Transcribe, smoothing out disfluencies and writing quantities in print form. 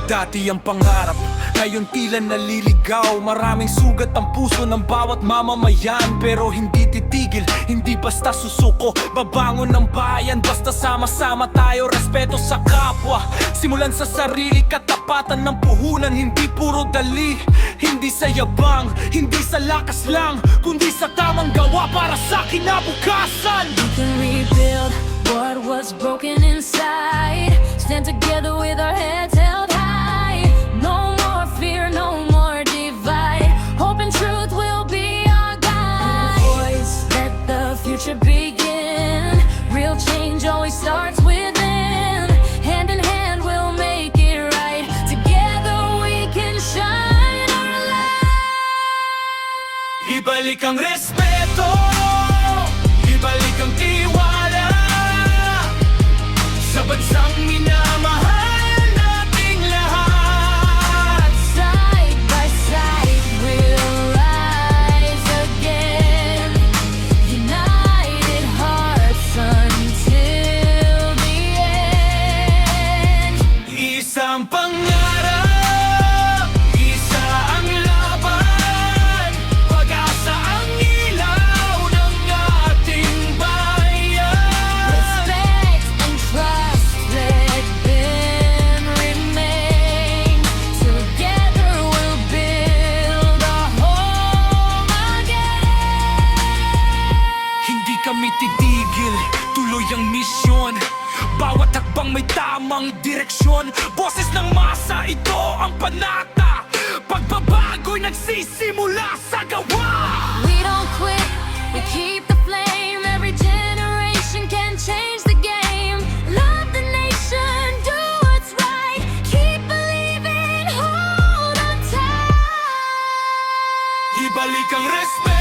Dati ang pangarap, ngayon tila naliligaw. Maraming sugat ang puso ng bawat mamamayan, pero hindi titigil, hindi basta susuko. Babangon ng bayan, basta sama-sama tayo. Respeto sa kapwa, simulan sa sarili. Katapatan ng puhunan, hindi puro dali. Hindi sa yabang, hindi sa lakas lang, kundi sa tamang gawa para sa kinabukasan. We can rebuild what was broken inside. Stand together with our heads held high. No more fear, no more divide. Hope and truth will be our guide. Voice, let the future begin. Real change always starts within. Hand in hand we'll make it right. Together we can shine our light. Ibalik ang respeto, ibalik ang tiwala sa bansang minamahal nating lahat. Side by side we'll rise again. United hearts until the end. Isang pangarap, isa ang laban. Pag-asa ang ilaw ng ating bayan. Respect and trust, let them remain. Together we'll build a home again. Hindi kami titigil, tuloy ang misyon. Bawat hakbang may tamang direksyon. Boses ng masa, ito ang panata. Pagbabago'y nagsisimula sa gawa. We don't quit, we keep the flame. Every generation can change the game. Love the nation, do what's right. Keep believing, hold on tight. Ibalik ang respeto,